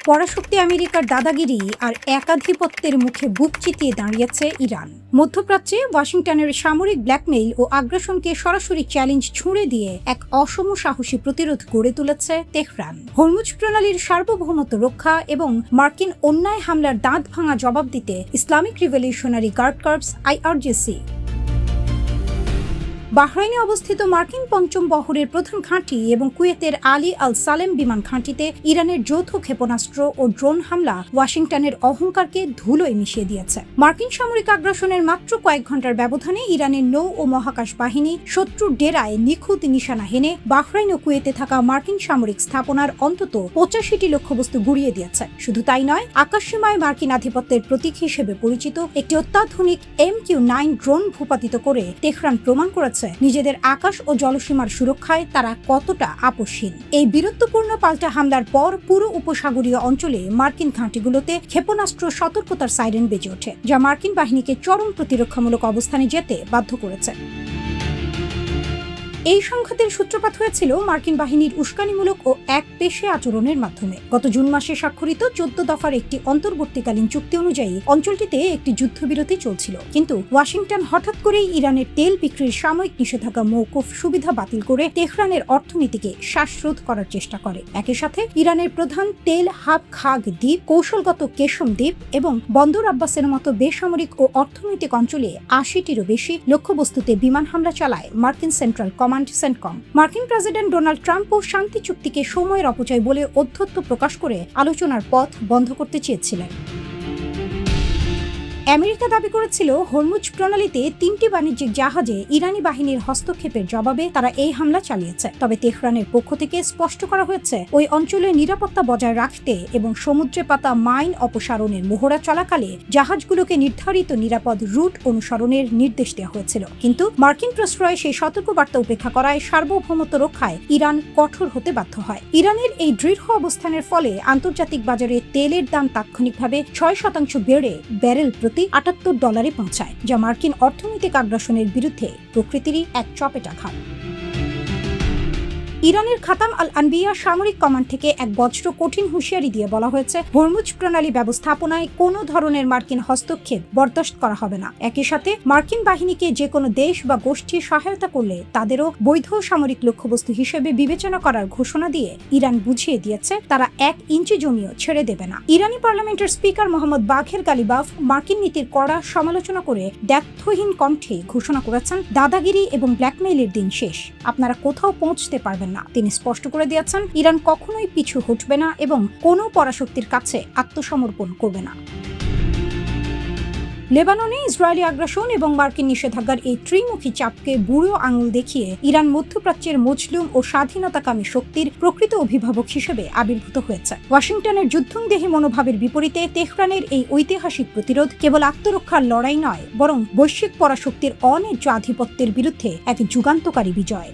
পরাশক্তি আমেরিকার দাদাগিরি আর একাধিপত্যের মুখে বুক চিতিয়ে দাঁড়িয়েছে ইরান। মধ্যপ্রাচ্যে ওয়াশিংটনের সামরিক ব্ল্যাকমেইল ও আগ্রাসনকে সরাসরি চ্যালেঞ্জ ছুঁড়ে দিয়ে এক অসম সাহসী প্রতিরোধ গড়ে তুলেছে তেহরান। হরমুজ প্রণালীর সার্বভৌমত্ব রক্ষা এবং মার্কিন অন্যায় হামলার দাঁত ভাঙা জবাব দিতে Islamic revolutionary guard corps IRGC বাহরাইনে অবস্থিত মার্কিন পঞ্চম বহরের প্রধান ঘাঁটি এবং কুয়েতের আলী আল সালেম বিমান ঘাঁটিতে ইরানের যৌথ ক্ষেপণাস্ত্র ও ড্রোন হামলা ওয়াশিংটনের অহংকারকে ধুলোয় মিশিয়ে দিয়েছে। মার্কিন সামরিক আগ্রাসনের মাত্র কয়েক ঘন্টার ব্যবধানে ইরানের নৌ ও মহাকাশ বাহিনী শত্রুর ডেরায় নিখুঁত নিশানা হেনে বাহরাইন ও কুয়েতে থাকা মার্কিন সামরিক স্থাপনার অন্তত 85টি লক্ষ্যবস্তু গুড়িয়ে দিয়েছে। শুধু তাই নয়, আকাশসীমায় মার্কিন আধিপত্যের প্রতীক হিসেবে পরিচিত একটি অত্যাধুনিক MQ-9 ড্রোন ভূপাতিত করে তেহরান প্রমাণ করেছে নিজেদের আকাশ ও জলসীমার সুরক্ষায় তারা কতটা আপোষহীন। এই বীরত্বপূর্ণ পাল্টা হামলার পর পুরো উপসাগরীয় অঞ্চলে মার্কিন ঘাঁটিগুলোতে ক্ষেপণাস্ত্র সতর্কতার সাইরেন বেজে ওঠে, যা মার্কিন বাহিনীকে চরম প্রতিরক্ষামূলক অবস্থানে যেতে বাধ্য করেছে। এই সংঘাতের সূত্রপাত হয়েছিল মার্কিন বাহিনীর উস্কানিমূলক ও একপেশে আচরণের মাধ্যমে। গত জুন মাসে স্বাক্ষরিত 14 দফার একটি অন্তর্বর্তীকালীন চুক্তি অনুযায়ী অঞ্চলটিতে একটি যুদ্ধবিরতি চলছিল, কিন্তু ওয়াশিংটন হঠাৎ করেই ইরানের তেল বিক্রির সাময়িক নিষেধাজ্ঞা মওকুফ সুবিধা বাতিল করে তেহরানের অর্থনীতিকে শ্বাসরোধ করার চেষ্টা করে। একই সাথে ইরানের প্রধান তেল হাব খাগ দ্বীপ, কৌশলগত কেশম দ্বীপ এবং বন্দর আব্বাসের মতো বেসামরিক ও অর্থনৈতিক অঞ্চলে 80টিরও বেশি লক্ষ্যবস্তুতে বিমান হামলা চালায় মার্কিন সেন্ট্রাল কমান্ড সেন্টকম। মার্কিন প্রেসিডেন্ট ডোনাল্ড ট্রাম্পও শান্তি চুক্তিকে সময়ের অপচয় বলে অধ্যত্ব প্রকাশ করে আলোচনার পথ বন্ধ করতে চেয়েছিলেন। আমেরিকা দাবি করেছিল হরমুজ প্রণালীতে 3টি বাণিজ্যিক জাহাজে ইরানি বাহিনীর হস্তক্ষেপের জবাবে তারা এই হামলা চালিয়েছে। তবে তেহরানের পক্ষ থেকে স্পষ্ট করা হয়েছে, ওই অঞ্চলে নিরাপত্তা বজায় রাখতে এবং সমুদ্রে পাতা মাইন অপসারণের মহড়া চলাকালে জাহাজগুলোকে নির্ধারিত নিরাপদ রুট অনুসরণের নির্দেশ দেওয়া হয়েছিল। কিন্তু মার্কিন প্রশ্রয় সেই সতর্কবার্তা উপেক্ষা করায় সার্বভৌমত্ব রক্ষায় ইরান কঠোর হতে বাধ্য হয়। ইরানের এই দৃঢ় অবস্থানের ফলে আন্তর্জাতিক বাজারে তেলের দাম তাৎক্ষণিকভাবে 6% বেড়ে ব্যারেল $78 পৌঁছায়, যা মার্কিন অর্থনৈতিক আগ্রাসনের বিরুদ্ধে প্রকৃতিরই এক চপেটাঘাত। ইরানের খাতাম আল আনবিয়া সামরিক কমান্ড থেকে এক বজ্র কঠিন হুঁশিয়ারি দিয়ে বলা হয়েছে, হরমুজ প্রণালী ব্যবস্থাপনায় কোনো ধরনের মার্কিন হস্তক্ষেপ বরদাস্ত করা হবে না। একই সাথে মার্কিন বাহিনীকে যে কোনো দেশ বা গোষ্ঠী সহায়তা করলে তাদেরও বৈধ সামরিক লক্ষ্যবস্তু হিসেবে বিবেচনা করার ঘোষণা দিয়ে ইরান বুঝিয়ে দিয়েছে তারা 1 ইঞ্চি জমিও ছেড়ে দেবে না। ইরানি পার্লামেন্টের স্পিকার মোহাম্মদ বাঘের গালিবাফ মার্কিন নীতির কড়া সমালোচনা করে দ্ব্যর্থহীন কণ্ঠে ঘোষণা করেছেন, দাদাগিরি এবং ব্ল্যাকমেইলের দিন শেষ, আপনারা কোথাও পৌঁছতে পারবেন না। তিনি স্পষ্ট করে দিয়েছেন, ইরান কখনোই পিছু হটবে না এবং কোনো পরাশক্তির কাছে আত্মসমর্পণ করবে না। লেবাননে ইসরায়েলি আগ্রাসন এবং মার্কিন নিষেধাজ্ঞার এই ত্রিমুখী চাপকে বুড়ো আঙুল দেখিয়ে ইরান মধ্যপ্রাচ্যের মজলুম ও স্বাধীনতাকামী শক্তির প্রকৃত অভিভাবক হিসেবে আবির্ভূত হয়েছে। ওয়াশিংটনের যুদ্ধংদেহী মনোভাবের বিপরীতে তেহরানের এই ঐতিহাসিক প্রতিরোধ কেবল আত্মরক্ষার লড়াই নয়, বরং বৈশ্বিক পরাশক্তির অন্যায্য আধিপত্যের বিরুদ্ধে এক যুগান্তকারী বিজয়।